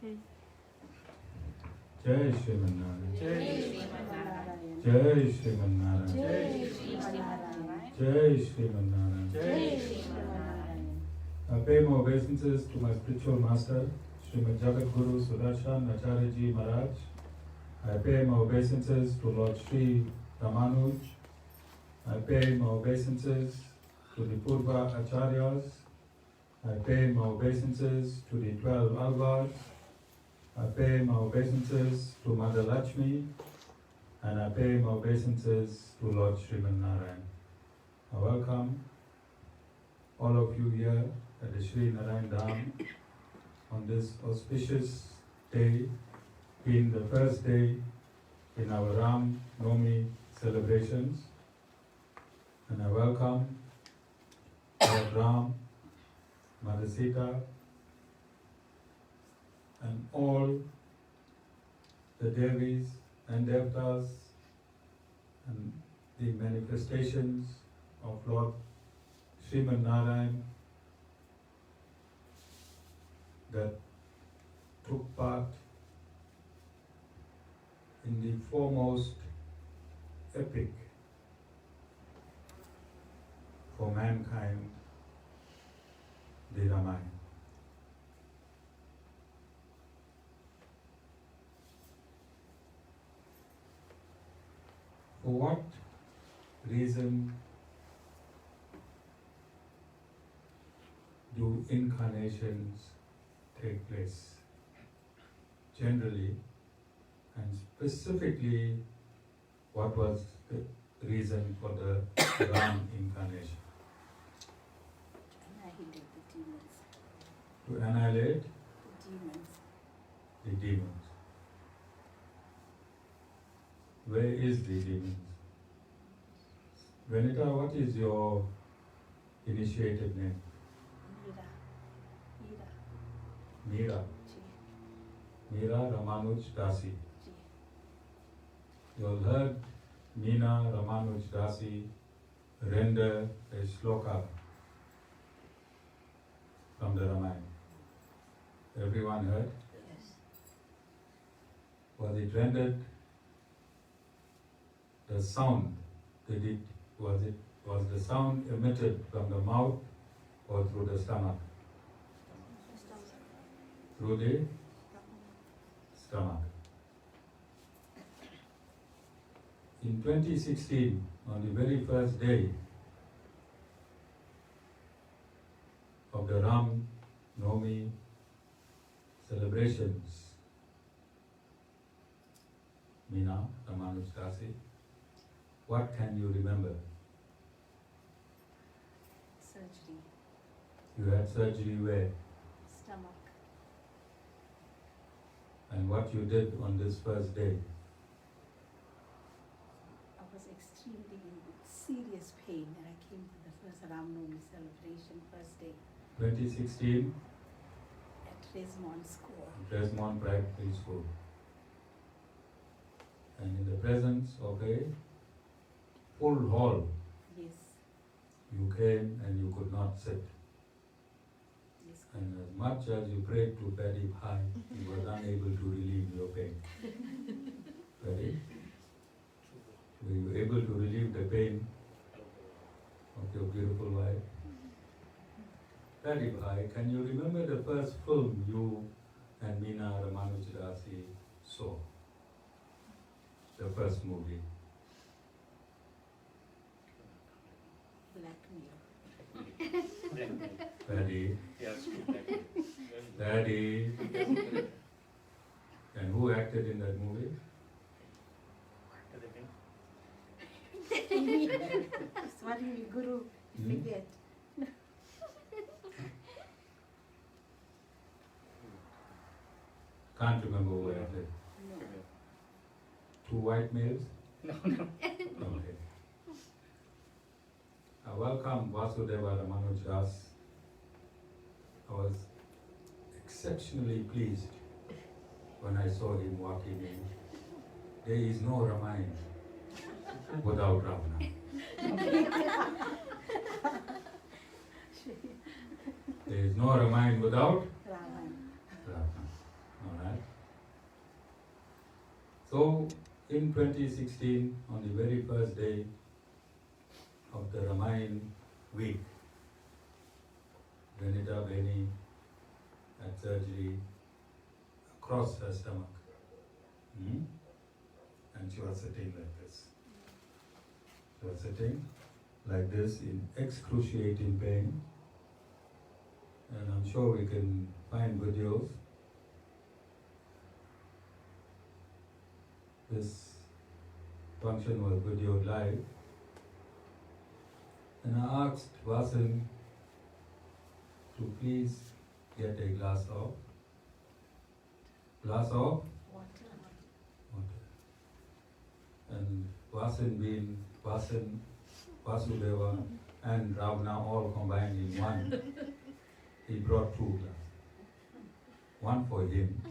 Jai Sriman Narayan. Jai Sriman Narayan. Jai Sriman Narayan. I pay my obeisances to my spiritual master, Srimad Jagat Guru Sudarshan Acharyaji Maharaj. I pay my obeisances to Lord Sri Ramanuj. I pay my obeisances to the Purva Acharyas. I pay my obeisances to the 12 Alvars. I pay my obeisances to Mother Lakshmi. And I pay my obeisances to Lord Sriman Narayan. I welcome all of you here at the Sri Narayan Dham on this auspicious day, being the first day in our Ram Naumi celebrations. And I welcome Lord Ram, Mother Sita, and all the Devis and Devatas and the manifestations of Lord Sriman Narayan that took part in the foremost epic for mankind, the Ramayan. For what reason do incarnations take place? Generally, and specifically, what was the reason for the Ram incarnation? Annihilate the demons. To annihilate The demons. the demons. Where is the demons? Venitha, what is your initiated name? Meera. Meera Ramanuj Dasi. Ji. You all heard Meena Ramanuj Dasi render a shloka from the Ramayan. Everyone heard? Yes. Was it rendered? The sound, was the sound emitted from the mouth or through the stomach? Through the stomach. In 2016, on the very first day of the Ram Naumi celebrations, Meena Ramanuj Dasi, what can you remember? Surgery. You had surgery where? Stomach. And what you did on this first day? I was extremely in serious pain and I came to the first Ram Naumi celebration, first day, 2016, at Reservoir School. Crescent Primary School. And in the presence of a full hall, Yes. you came and you could not sit. Yes. And as much as you prayed to Paddy Bhai, you were unable to relieve your pain. Paddy, were you able to relieve the pain of your beautiful wife? Paddy Bhai, can you remember the first film you and Meena Ramanuj Dasi saw? The first movie. Black Mirror. Paddy, Yes, Paddy. And who acted in that movie? Swati Guru, forget. Can't remember who acted. No. Two white males? No. Okay. I welcome Vasudeva Ramanuj Das. I was exceptionally pleased when I saw him walking in. There is no Ramayan without Ravana. There is no Ramayan without Raman. Ravana. All So in 2016, on the very first day of the Ramayan week, Venitha Beni had surgery across her stomach. And she was sitting like this. She was sitting like this in excruciating pain. And I'm sure we can find videos. This function was videoed live. And I asked Vasan to please get a glass of water. And Vasan being Vasan, Vasudeva and Ravana all combined in one, he brought 2 glasses. One for him,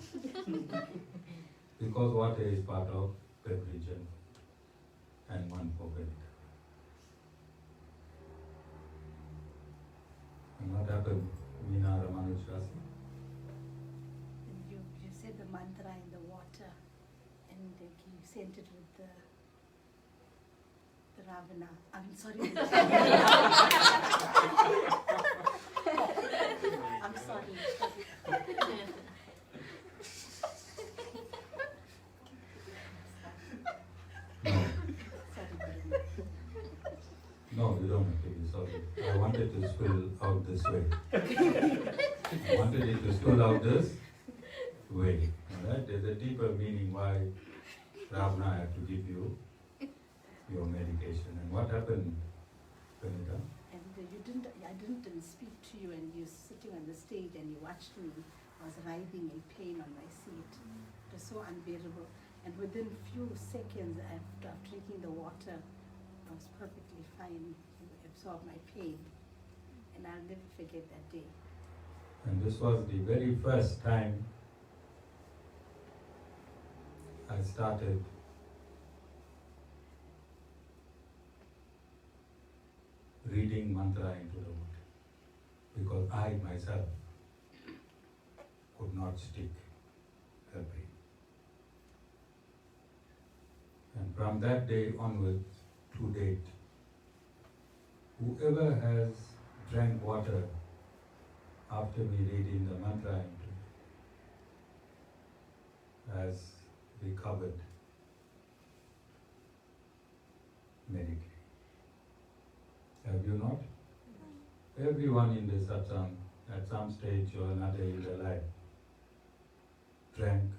because water is part of beverage, and one for Venitha. And what happened, Meena Ramanuj? You said the mantra in the water, and you sent it with the Ravana. I'm sorry. I'm sorry. No, you don't have to be sorry. I wanted to spill out this way. I wanted it to spill out this way. Alright? There's a deeper meaning why Ravana had to give you your medication. And what happened, Venitha? And I didn't speak to you, and you're sitting on the stage and you watched me. I was writhing in pain on my seat. It was so unbearable. And within few seconds after drinking the water, I was perfectly fine. It absorbed my pain. And I'll never forget that day. And this was the very first time I started reading mantra into the water, because I myself could not stick her pain. And from that day onwards to date, whoever has drank water after me reading the mantra into it has recovered medically. Have you not? Everyone in this satsang at some stage or another in their life drank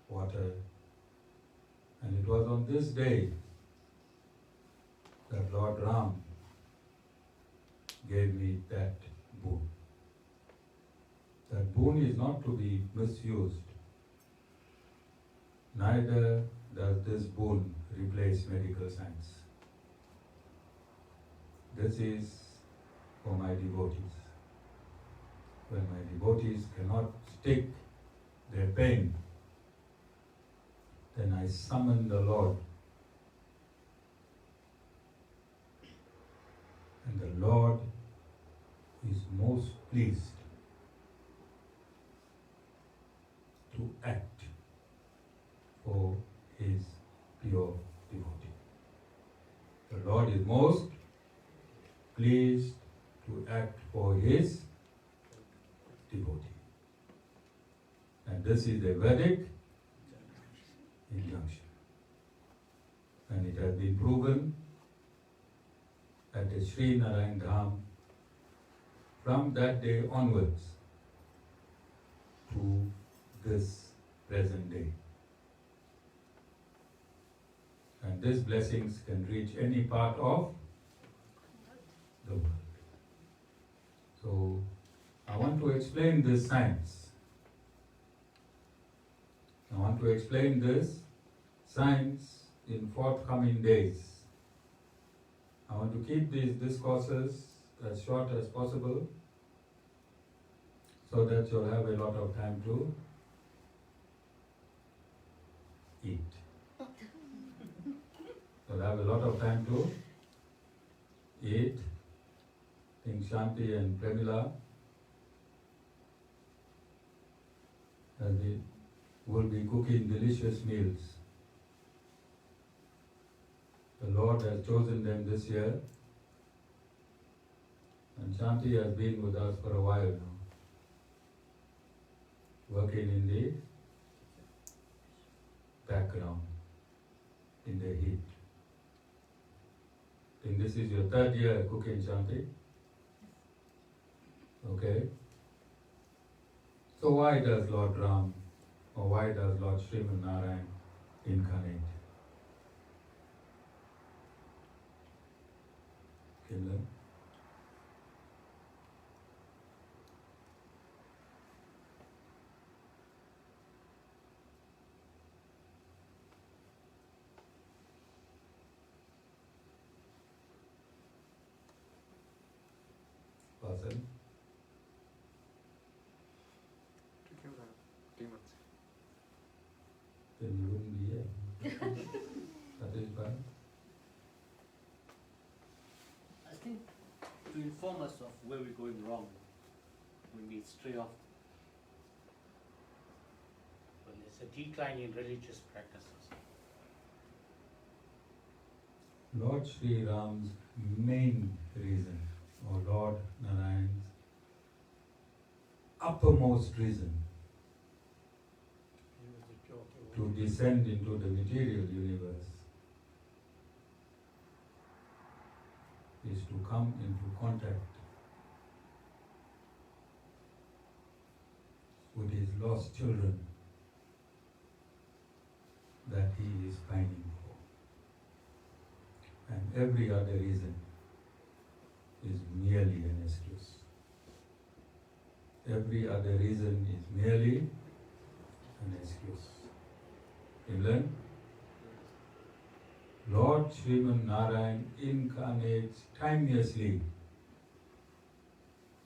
water, and it was on this day that Lord Ram gave me that boon. That boon is not to be misused. Neither does this boon replace medical science. This is for my devotees. When my devotees cannot stick their pain, then I summon the Lord. And the Lord is most pleased to act for his pure devotee. The Lord is most pleased to act for his devotee. And this is a Vedic injunction. And it has been proven at the Sri Narayan Dham from that day onwards to this present day. And these blessings can reach any part of the world. So, I want to explain this science. I want to explain this science in forthcoming days. I want to keep these discourses as short as possible so that you'll have a lot of time to eat. You'll have a lot of time to eat. I think Shanti and Premila will be cooking delicious meals The Lord has chosen them this year, and Shanti has been with us for a while now, working in the background, in the heat. I think this is your third year cooking, Shanti? Okay? So why does Lord Ram, or why does Lord Sriman Narayan incarnate? Kinlan? Vasan? To kill the demons. Then you wouldn't be here. That is fine. I think to inform us of where we're going wrong when we stray off. When there's a decline in religious practices. Lord Sri Ram's main reason, or Lord Narayan's uppermost reason to descend into the material universe is to come into contact with his lost children that he is pining for. And every other reason is merely an excuse. Every other reason is merely an excuse. You learn? Lord Sriman Narayan incarnates timelessly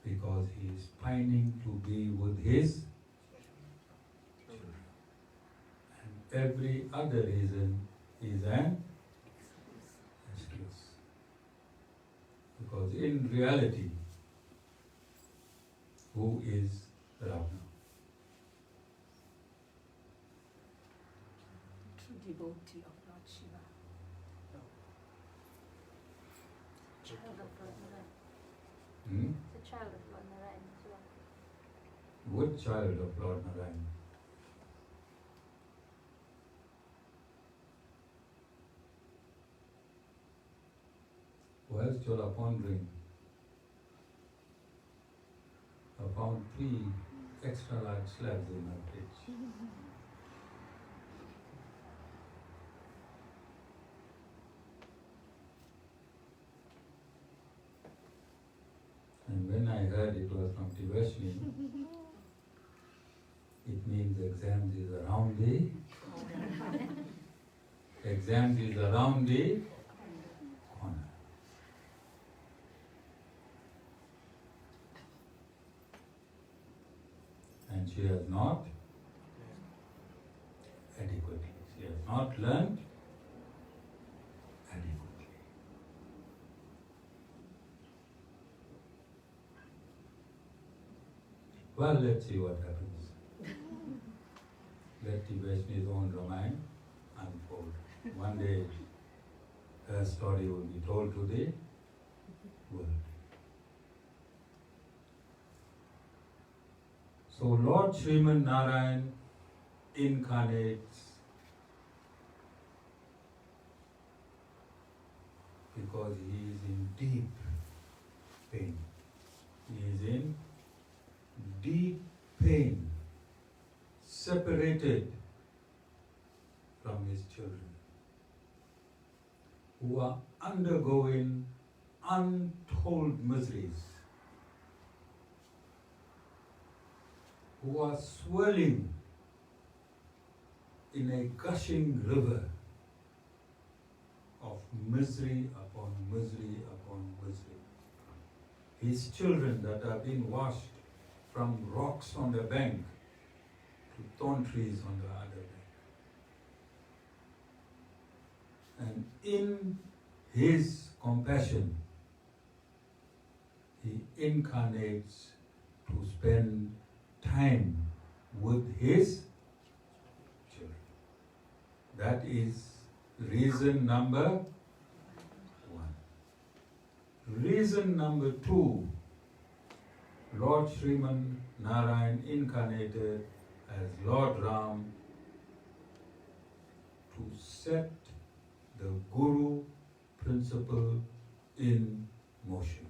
because he is pining to be with his children. And every other reason is an excuse. Because in reality, who is Ravana? True devotee of Lord Shiva. Child of Lord Narayan. Hmm? It's a child of Lord Narayan as well. What child of Lord Narayan? Whilst you are pondering, I found 3 extra large slabs in my fridge. And when I heard it was from Tibeshni, it means exams is around the corner. And she has not adequately. She has not learned adequately. Well, let's see what happens. Let Tibeshni's own Ramayan unfold. One day, her story will be told to the world. So Lord Sriman Narayan incarnates because he is in deep pain. He is in deep pain, separated from his children, who are undergoing untold miseries, who are swirling in a gushing river of misery upon misery upon misery. His children that are being washed from rocks on the bank to thorn trees on the other bank. And in his compassion, he incarnates to spend time with his children. That is reason number reason number 2, Lord Sriman Narayan incarnated as Lord Ram to set the Guru principle in motion.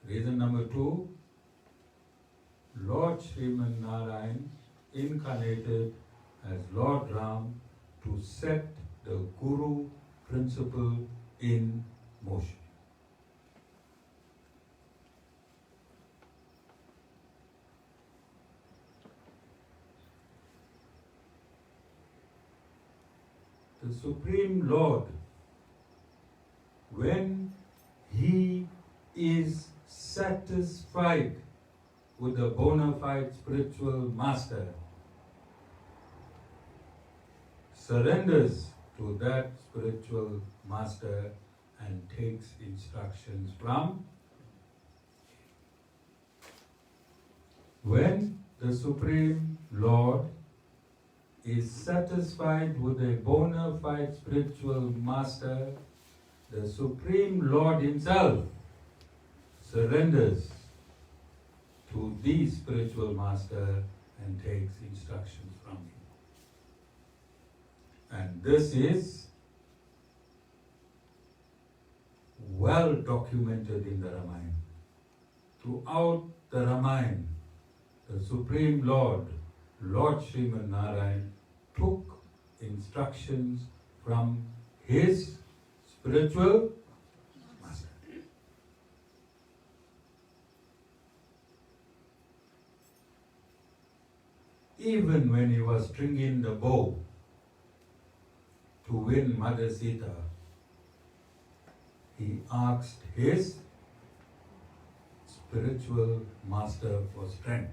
Reason number 2, Lord Sriman Narayan incarnated as Lord Ram to set the Guru principle in motion. The Supreme Lord, when He is satisfied with the bona fide spiritual master, surrenders to that spiritual master and takes instructions from. When the Supreme Lord is satisfied with a bona fide spiritual master, the Supreme Lord Himself surrenders to the spiritual master and takes instructions from him. And this is well documented in the Ramayan. Throughout the Ramayan, the Supreme Lord, Lord Sriman Narayan, took instructions from his spiritual master. Even when he was stringing the bow to win Mother Sita, he asked his spiritual master for strength.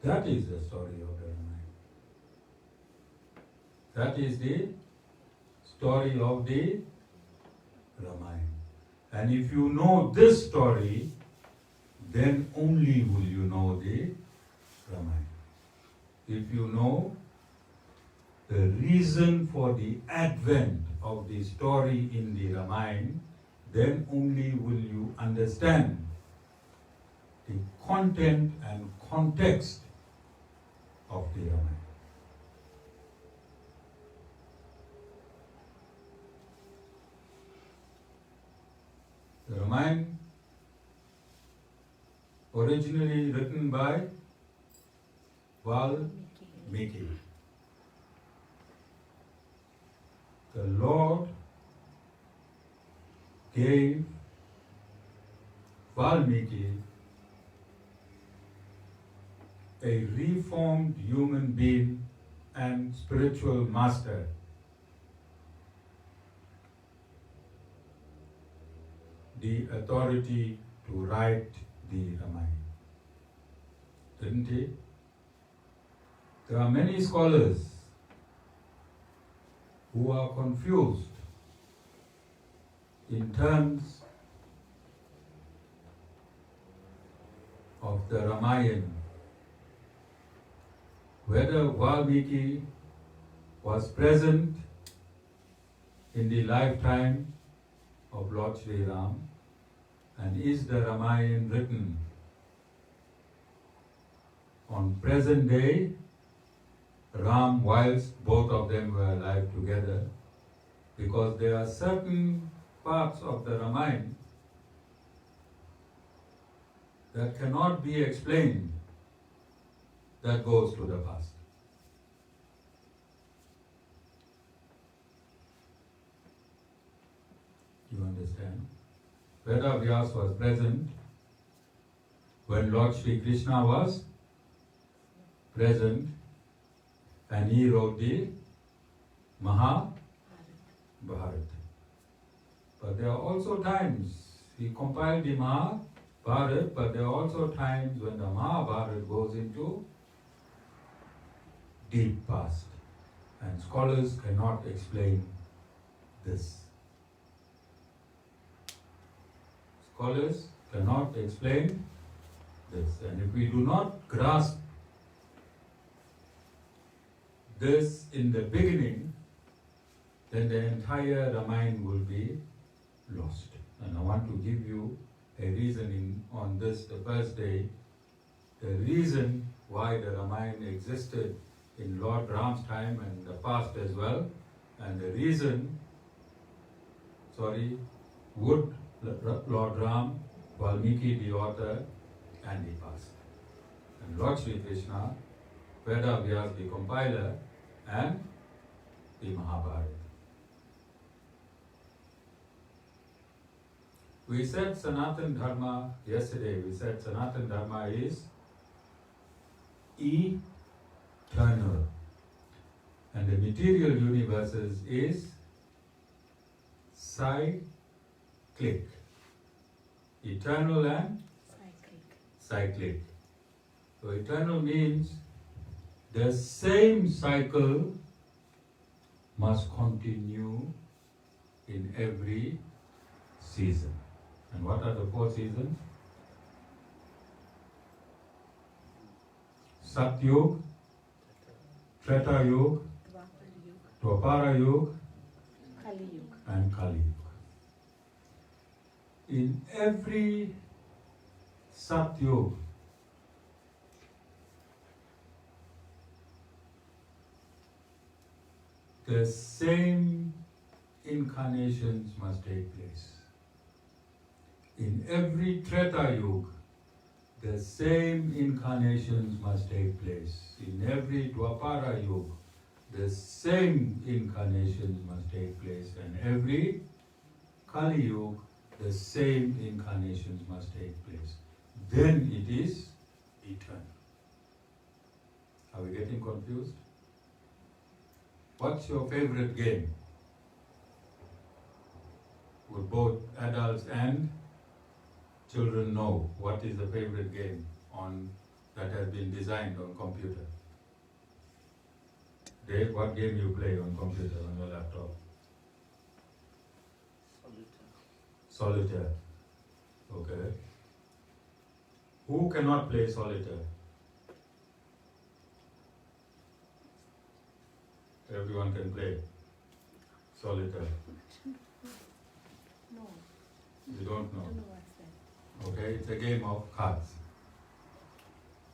That is the story of the Ramayan. That is the story of the Ramayan. And if you know this story, then only will you know the Ramayan. If you know the reason for the advent of the story in the Ramayan, then only will you understand the content and context of the Ramayan. The Ramayan, originally written by Valmiki. The Lord gave Valmiki a reformed human being and spiritual master the authority to write the Ramayan. Didn't he? There are many scholars who are confused in terms of the Ramayan, whether Valmiki was present in the lifetime of Lord Sri Ram, and is the Ramayan written on present day Ram whilst both of them were alive together, because there are certain parts of the Ramayan that cannot be explained that goes to the past. You understand? Veda Vyas was present when Lord Sri Krishna was present, and he wrote the Mahabharat. But there are also times, he compiled the Mahabharat, but there are also times when the Mahabharat goes into deep past, and scholars cannot explain this. Scholars cannot explain this. And if we do not grasp this in the beginning, then the entire Ramayan will be lost. And I want to give you a reasoning on this the first day. The reason why the Ramayan existed in Lord Ram's time and the past as well, and the reason, would Lord Ram, Valmiki the author, and the past. And Lord Sri Krishna, Veda Vyas the compiler, and the Mahabharata. We said Sanatan Dharma yesterday. We said Sanatan Dharma is eternal. And the material universes is cyclic. Eternal and cyclic. So eternal means the same cycle must continue in every season. And what are the 4 seasons? Satyug, Treta Yug, Dwapara Yug, and Kali Yug. In every Satyug, the same incarnations must take place. In every Treta Yuga, the same incarnations must take place. In every Dwapara Yuga, the same incarnations must take place. And every Kali Yuga, the same incarnations must take place. Then it is eternal. Are we getting confused? What's your favorite game? Would both adults and children know what is the favorite game that has been designed on computer? Dave, what game you play on computer, on your laptop? Solitaire. Okay. Who cannot play solitaire? Everyone can play solitaire. No. You don't know? I don't know what's that. Okay, it's a game of cards.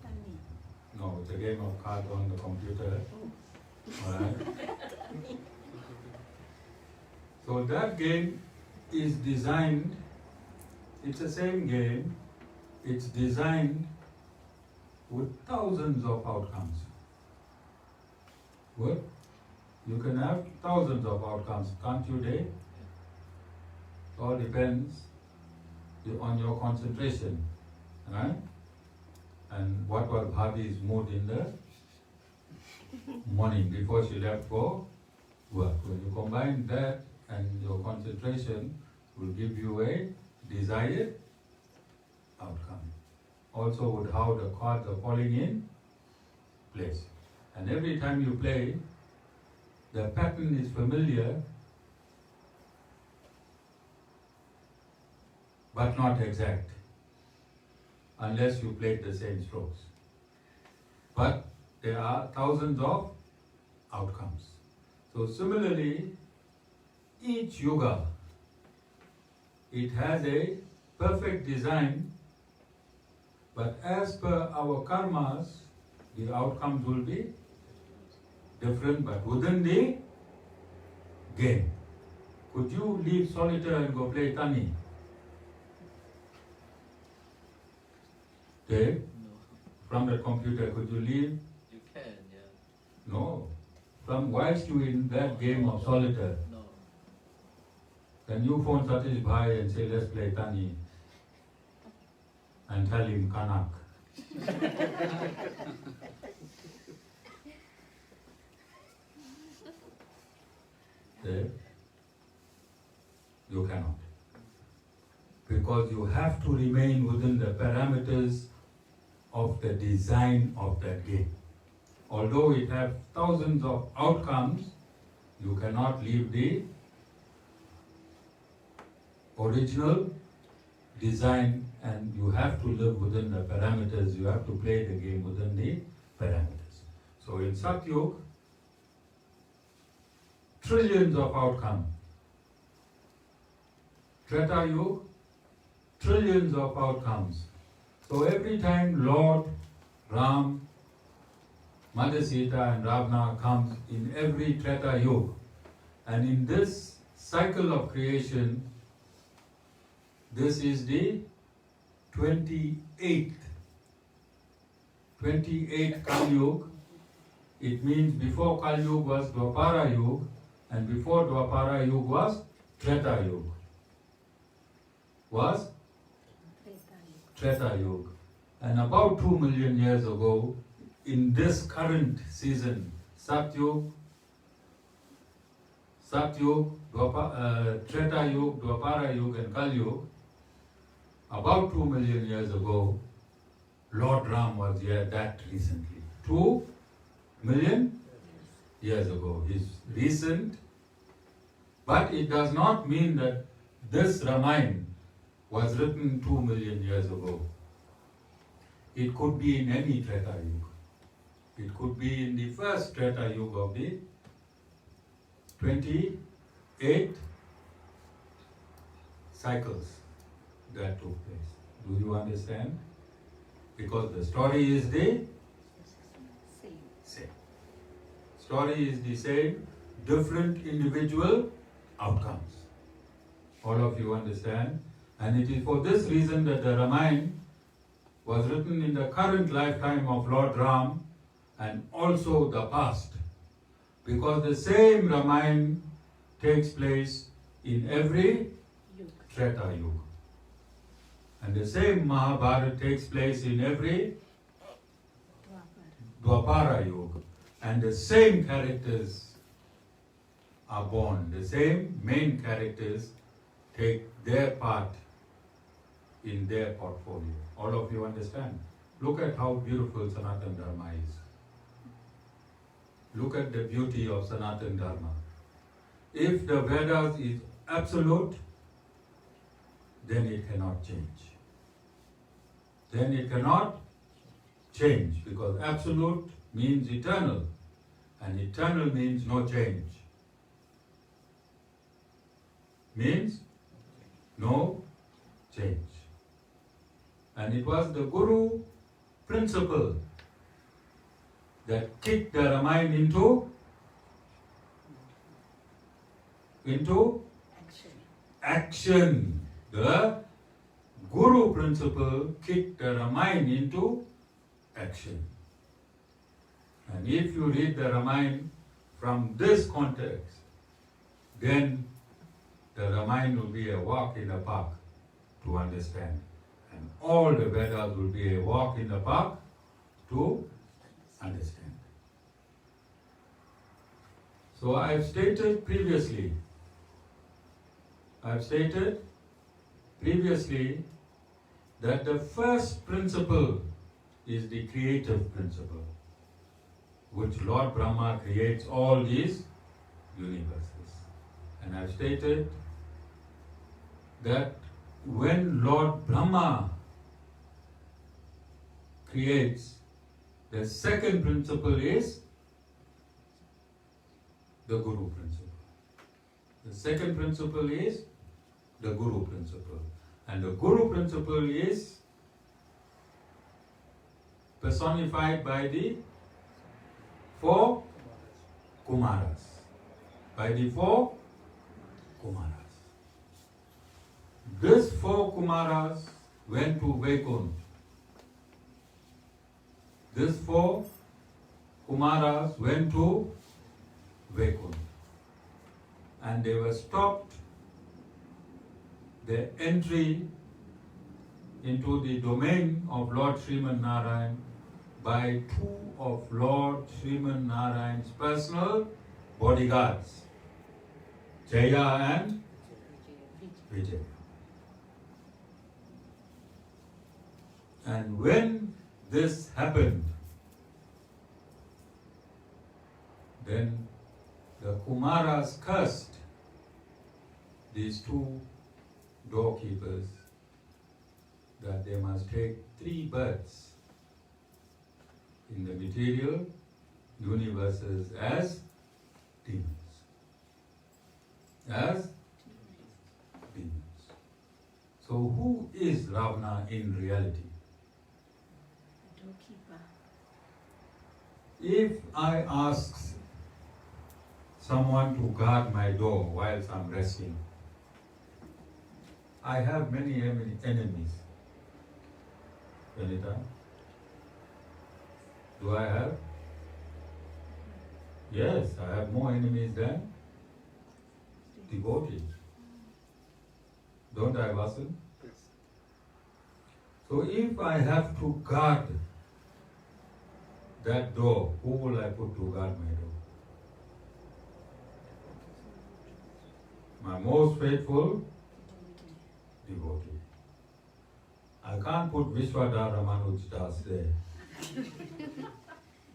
Tanni. No, it's a game of cards on the computer. Alright? So that game is designed, it's the same game, it's designed with thousands of outcomes. What? You can have thousands of outcomes, can't you, Dave? It all depends on your concentration, right? And what was Bhavi's mood in the morning before she left for work. When you combine that and your concentration will give you a desired outcome. Also with how the cards are falling in place. And every time you play, the pattern is familiar but not exact unless you played the same strokes. But there are thousands of outcomes. So similarly, each yuga, it has a perfect design, but as per our karmas, the outcomes will be different, but within the game. Could you leave solitaire and go play Tani? Dave? No. From the computer, could you leave? You can, yeah. No. From whilst you in that game of solitaire, No. can you phone Satish Bhai and say, let's play Tani? And tell him Kanak. Dave? You cannot. Because you have to remain within the parameters of the design of that game. Although it has thousands of outcomes, you cannot leave the original design, and you have to live within the parameters, you have to play the game within the parameters. So in Satyug, trillions of outcomes. Treta Yuga, trillions of outcomes. So every time Lord Ram, Mother Sita and Ravana comes in every Treta Yuga, and in this cycle of creation, this is the 28th Kali Yuga. It means before Kali Yuga was Dwapara Yuga, and before Dwapara Yuga was Treta Yuga. Was Treta Yuga. And about 2 million years ago, in this current season, Satyug, Treta Yuga, Dwapara Yuga and Kali Yuga, about 2 million years ago, Lord Ram was here that recently. 2 million years ago. He's recent, but it does not mean that this Ramayan was written 2 million years ago. It could be in any Treta Yuga. It could be in the first Treta Yuga of the 28 cycles that took place. Do you understand? Because the story is the same. Story is the same, different individual outcomes. All of you understand? And it is for this reason that the Ramayan was written in the current lifetime of Lord Ram and also the past. Because the same Ramayan takes place in every Treta Yuga. And the same Mahabharata takes place in every Dwapara Yuga. And the same characters are born. The same main characters take their part in their portfolio. All of you understand? Look at how beautiful Sanatana Dharma is. Look at the beauty of Sanatana Dharma. If the Vedas is absolute, then it cannot change. Then it cannot change, because absolute means eternal, and eternal means no change. Means no change. And it was the Guru principle that kicked the Ramayan into action. The Guru principle kicked the Ramayan into action. And if you read the Ramayan from this context, then the Ramayan will be a walk in the park to understand. And all the Vedas will be a walk in the park to understand. So I've stated previously that the first principle is the creative principle, which Lord Brahma creates all these universes. And I've stated that when Lord Brahma creates, the second principle is the Guru principle. The second principle is the Guru principle. And the Guru principle is personified by the 4 Kumaras. By the 4 Kumaras. These 4 Kumaras went to Vaikuntha. These 4 Kumaras went to Vaikuntha. And they were stopped their entry into the domain of Lord Sriman Narayan by 2 of Lord Sriman Narayan's personal bodyguards, Jaya and Vijaya. And when this happened, then the Kumaras cursed these 2 doorkeepers that they must take 3 births in the material universes as demons. As demons. So who is Ravana in reality? Doorkeeper. If I ask someone to guard my door whilst I'm resting, I have many enemies. Venitha, do I have? Yes, I have more enemies than devotees. Don't I, Vasan? Yes. So if I have to guard that door, who will I put to guard my door? My most faithful devotee. I can't put Vishwadhar Ramanuj Das there.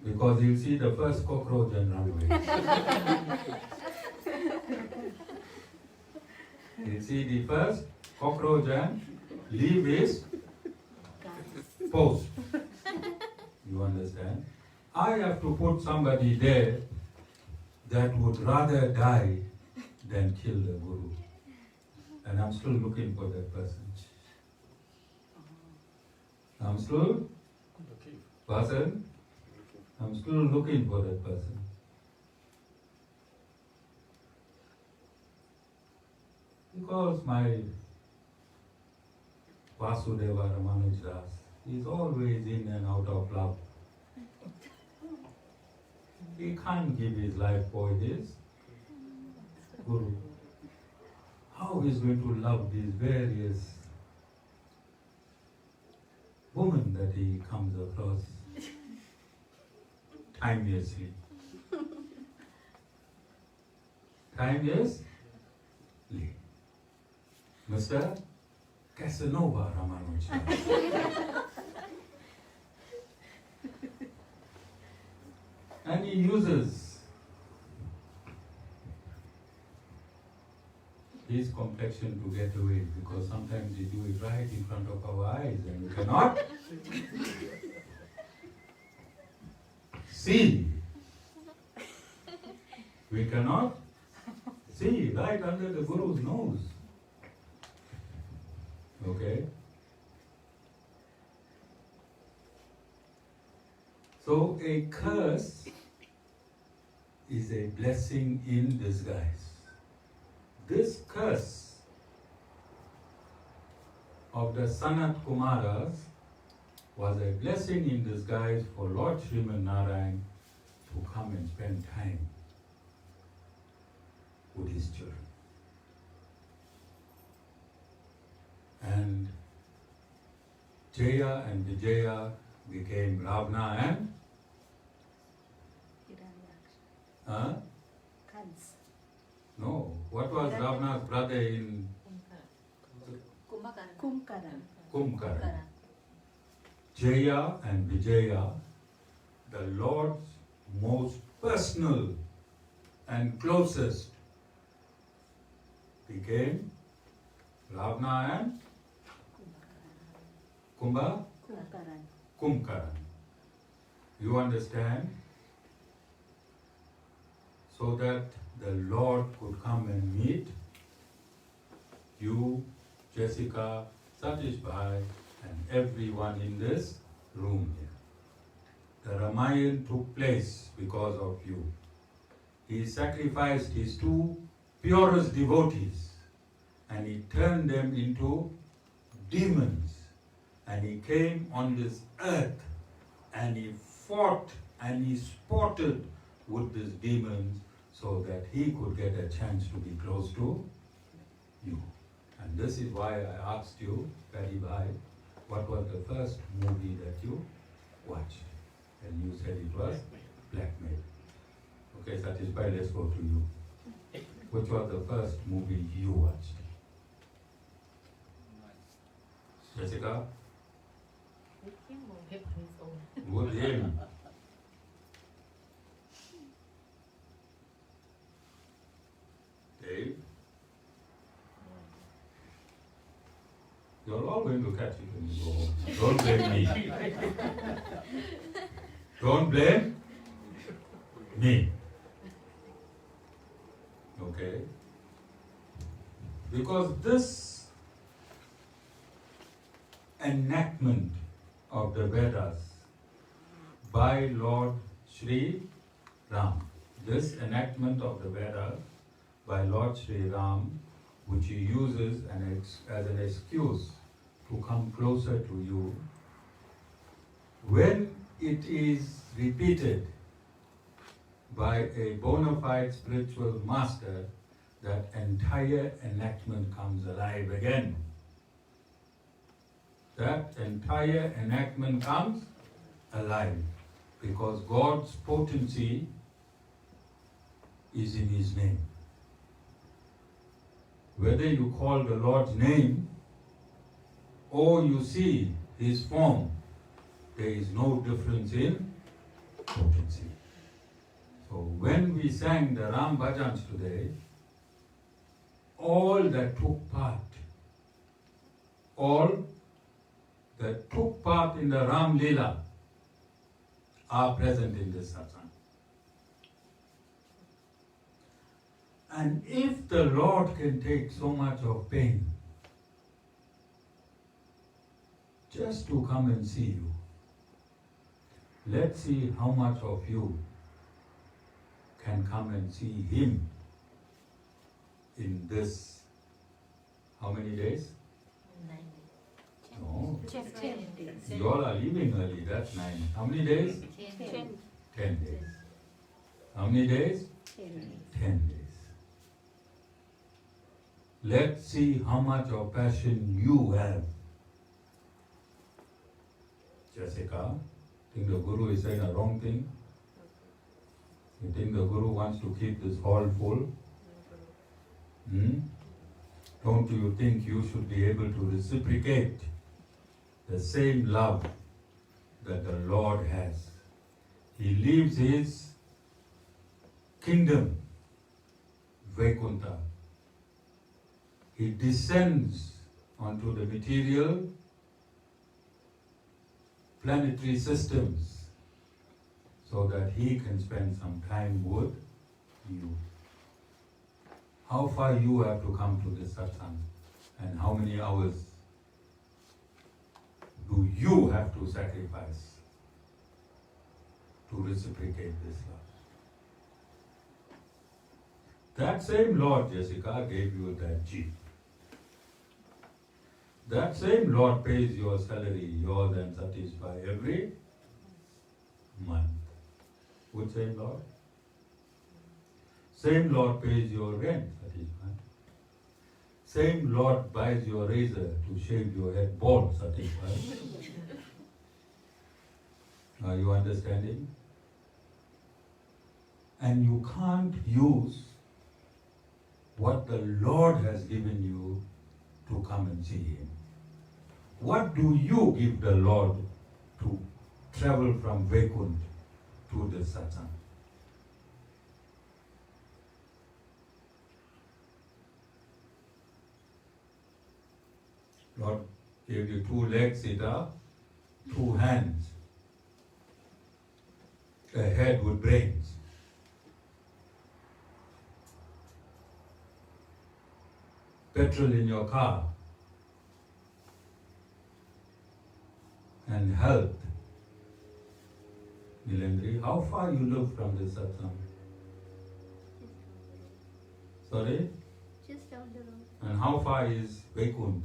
Because he'll see the first cockroach and run away. He'll see the first cockroach and leave his post. You understand? I have to put somebody there that would rather die than kill the Guru. And I'm still looking for that person. I'm still, person, I'm still looking for that person. Because my Vasudeva Ramanuj Das is always in and out of love. He can't give his life for his Guru. How is going to love these various women that he comes across timelessly? Timelessly. Mr. Casanova Ramanuja. And he uses his complexion to get away, because sometimes he do it right in front of our eyes and we cannot see. We cannot see right under the Guru's nose. Okay? So a curse is a blessing in disguise. This curse of the Sanat Kumaras was a blessing in disguise for Lord Sriman Narayan to come and spend time with his children. And Jaya and Vijaya became Ravana and Kans. no. What was Ravana's brother in Kumkaran. Kumkaran? Jaya and Vijaya, the Lord's most personal and closest, became Ravana and Kumkaran. Kumkaran. You understand? So that the Lord could come and meet you, Jessica, Satish Bhai, and everyone in this room here. The Ramayan took place because of you. He sacrificed his 2 purest devotees and he turned them into demons. And he came on this earth and he fought and he sported with these demons so that he could get a chance to be close to you. And this is why I asked you, Paddy Bhai, what was the first movie that you watched? And you said it was Blackmail. Okay, Satish Bhai, let's go to you. Which was the first movie you watched? Jessica? With him or with his own? With him. Dave? You're all going to catch it in when you go home. Don't blame me. Don't blame me. Okay? Because this enactment of the Vedas by Lord Sri Ram, this enactment of the Vedas by Lord Sri Ram, which he uses as an excuse to come closer to you, when it is repeated by a bona fide spiritual master, that entire enactment comes alive again. That entire enactment comes alive because God's potency is in His name. Whether you call the Lord's name or you see His form, there is no difference in potency. So when we sang the Ram Bhajans today, all that took part in the Ram Leela are present in this satsang. And if the Lord can take so much of pain just to come and see you, let's see how much of you can come and see Him in this, how many days? 9 No, 10 days. you all are leaving early, that's 9. How many days? 10. 10 days. How many days? 10 days. 10 days. Let's see how much of passion you have. Jessica, think the Guru is saying a wrong thing? You think the Guru wants to keep this hall full? Don't you think you should be able to reciprocate the same love that the Lord has? He leaves His kingdom, Vaikuntha. He descends onto the material planetary systems so that He can spend some time with you. How far you have to come to this satsang and how many hours do you have to sacrifice to reciprocate this love? That same Lord, Jessica, gave you that Jeep. That same Lord pays your salary, yours and Satish, by every month. Which same Lord? Same Lord pays your rent, Satish. Same Lord buys your razor to shave your head bald, Satish. Are you understanding? And you can't use what the Lord has given you to come and see Him. What do you give the Lord to travel from Vaikunt to the satsang? Lord gave you 2 legs, Sita, 2 hands, a head with brains. Petrol in your car, and health. Nilendri, how far you live from this satsang? Sorry? Just down the road. And how far is Vaikunt?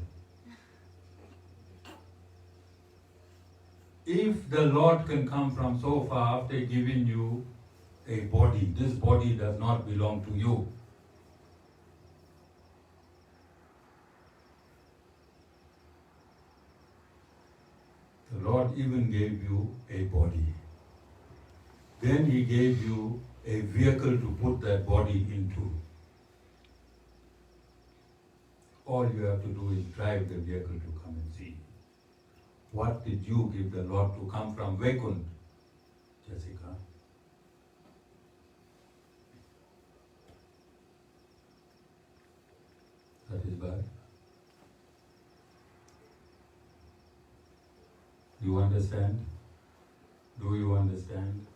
If the Lord can come from so far after giving you a body, this body does not belong to you. The Lord even gave you a body. Then He gave you a vehicle to put that body into. All you have to do is drive the vehicle to come and see. What did you give the Lord to come from Vaikunt, Jessica? That is bad. You understand? Do you understand?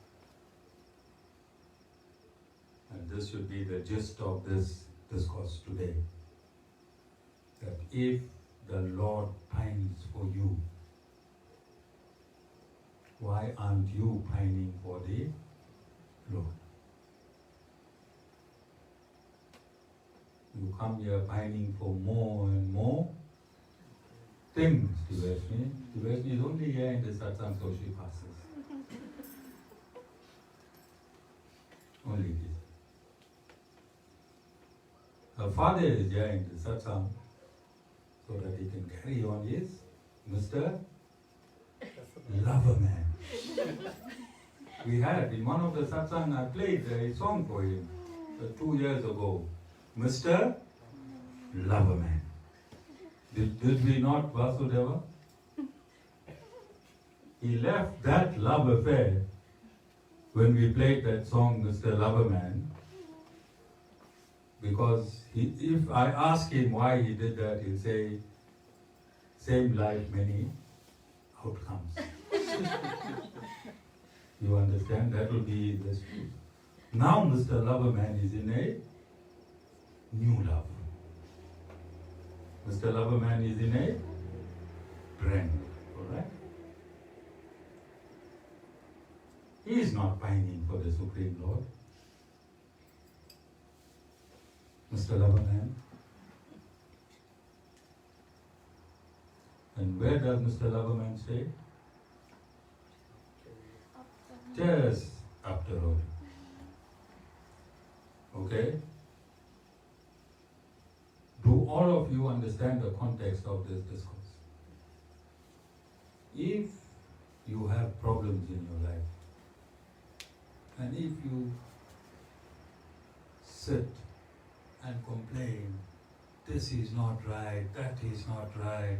And this should be the gist of this discourse today. That if the Lord pines for you, why aren't you pining for the Lord? You come here pining for more and more things, Devashni. Devashni is only here in the satsang so she passes. Only this. Her father is here in the satsang so that he can carry on his Mr. Lover Man. We had in one of the satsang, I played a song for him 2 years ago. Mr. Lover Man. Did we not, Vasudeva? He left that love affair when we played that song, Mr. Lover Man, because if I ask him why he did that, he'll say, same life, many outcomes. You understand? That will be the truth. Now Mr. Lover Man is in a new love. Mr. Lover Man is in a brand new, alright? He is not pining for the Supreme Lord. Mr. Lover Man. And where does Mr. Lover Man stay? Just up the road. Okay? Do all of you understand the context of this discourse? If you have problems in your life, and if you sit and complain, this is not right, that is not right,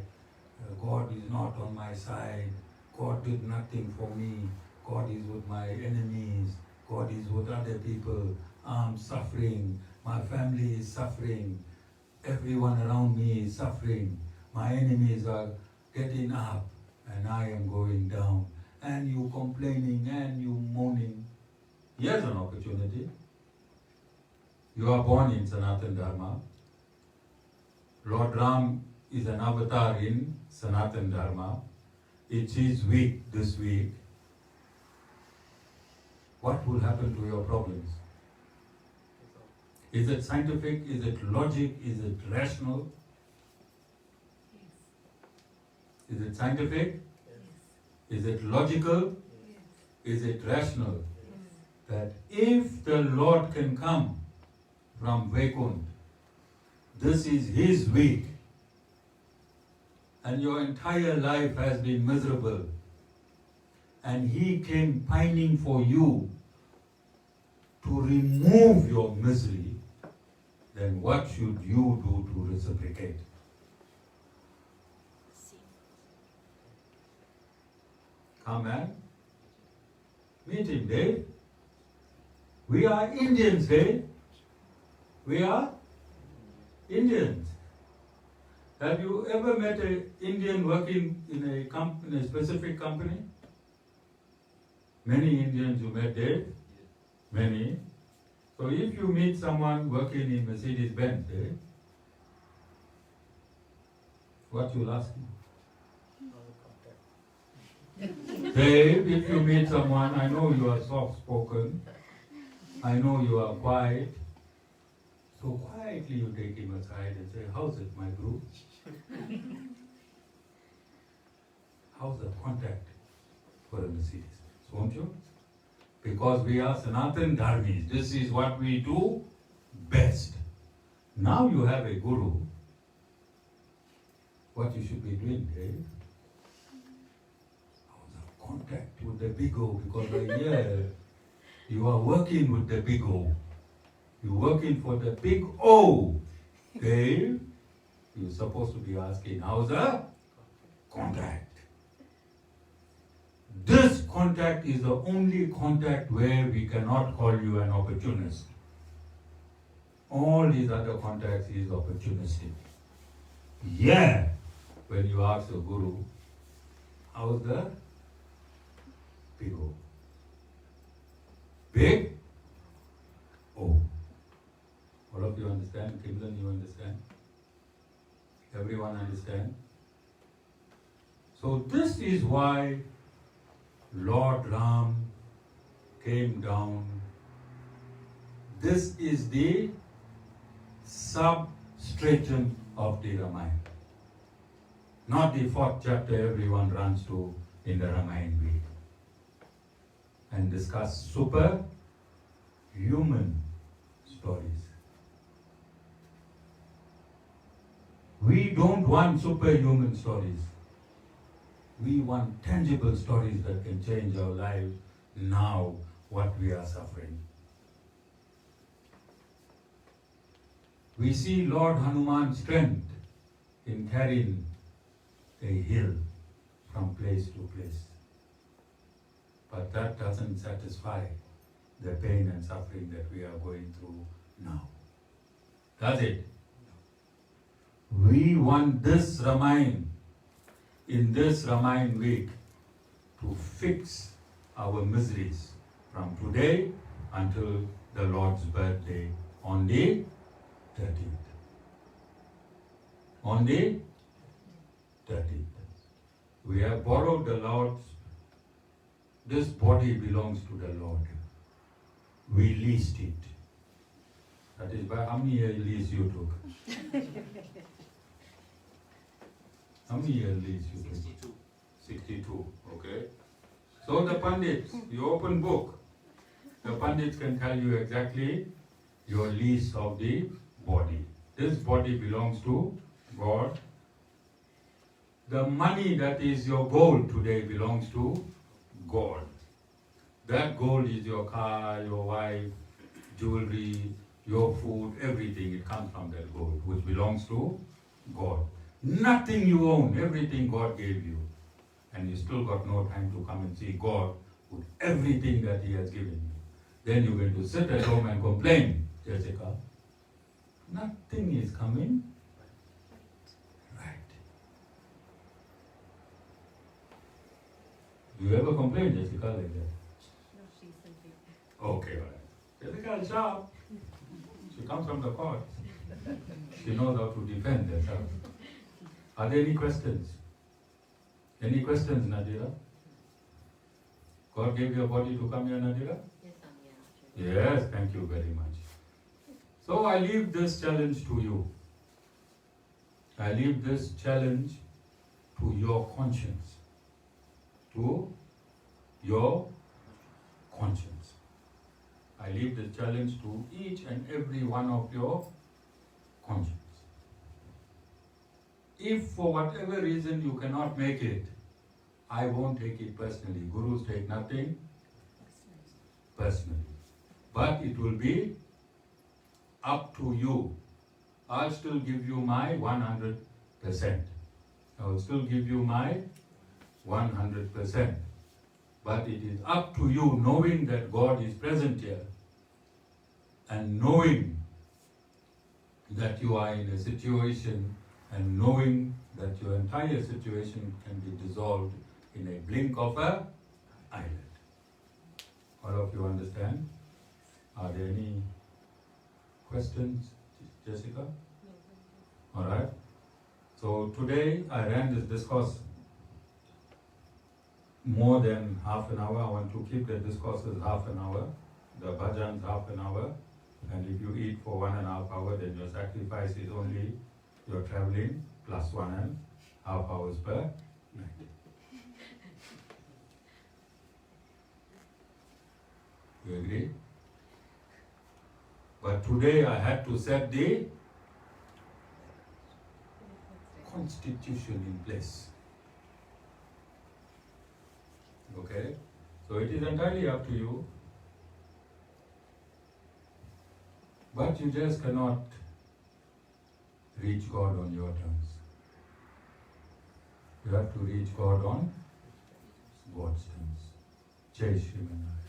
God is not on my side, God did nothing for me, God is with my enemies, God is with other people, I'm suffering, my family is suffering, everyone around me is suffering, my enemies are getting up and I am going down, and you complaining and you moaning. Here's an opportunity. You are born in Sanatana Dharma. Lord Ram is an avatar in Sanatana Dharma. It's his week this week. What will happen to your problems? Is it scientific? Is it logic? Is it rational? Yes. Is it scientific? Yes. Is it logical? Yes. Is it rational? Yes. That if the Lord can come from Vaikunt, this is his week, and your entire life has been miserable, and he came pining for you to remove your misery, then what should you do to reciprocate? Come and meet him, Dave. We are Indians, Dave. We are Indians. Have you ever met an Indian working in a specific company? Many Indians you met, Dave? Many. So if you meet someone working in Mercedes-Benz, what you'll ask him? Dave, if you meet someone, I know you are soft-spoken, I know you are quiet, so quietly you take him aside and say, how's it, my group? How's the contact for a Mercedes? Won't you? Because we are Sanatan Dharmis. This is what we do best. Now you have a guru. What you should be doing, Dave? How's the contact with the big O? Because right here, you are working with the big O. You're working for the big O. Dave, you're supposed to be asking, how's the contact? This contact is the only contact where we cannot call you an opportunist. All these other contacts is opportunistic. Yeah, when you ask the guru, How's the big O? Big O. All of you understand? Kimberly, you understand? Everyone understand? So this is why Lord Ram came down. This is the substratum of the Ramayan. Not the fourth chapter everyone runs to in the Ramayan week. And discuss superhuman stories. We don't want superhuman stories. We want tangible stories that can change our lives now, what we are suffering. We see Lord Hanuman's strength in carrying a hill from place to place. But that doesn't satisfy the pain and suffering that we are going through now. Does it? We want this Ramayan, in this Ramayan week, to fix our miseries from today until the Lord's birthday on the 13th. On the 13th. We have borrowed the Lord's. This body belongs to the Lord. We leased it. That is by how many years lease you took? How many years lease you took? 62. 62, okay. So the Pandits, you open book. The Pandits can tell you exactly your lease of the body. This body belongs to God. The money that is your gold today belongs to God. That gold is your car, your wife, jewelry, your food, everything. It comes from that gold, which belongs to God. Nothing you own, everything God gave you. And you still got no time to come and see God with everything that He has given you. Then you're going to sit at home and complain, Jessica. Nothing is coming right. Do you ever complain, Jessica, like that? No, recently. Okay, all right. Jessica is sharp. She comes from the court. She knows how to defend herself. Are there any questions? Any questions, Nadira? God gave you a body to come here, Nadira? Yes, I'm here. Yes, thank you very much. So I leave this challenge to you. I leave this challenge to your conscience. To your conscience. I leave the challenge to each and every one of your conscience. If for whatever reason you cannot make it, I won't take it personally. Gurus take nothing personally. But it will be up to you. I'll still give you my 100%. I will still give you my 100%. But it is up to you, knowing that God is present here and knowing that you are in a situation and knowing that your entire situation can be dissolved in a blink of an eyelid. All of you understand? Are there any questions, Jessica? All right. So today I ran this discourse more than half an hour. I want to keep the discourses half an hour, the bhajans half an hour, and if you eat for 1.5 hours, then your sacrifice is only your traveling plus 1.5 hours per night. You agree? But today I had to set the constitution in place. Okay? So it is entirely up to you. But you just cannot reach God on your terms. You have to reach God on God's terms. Jai Sriman Narayan.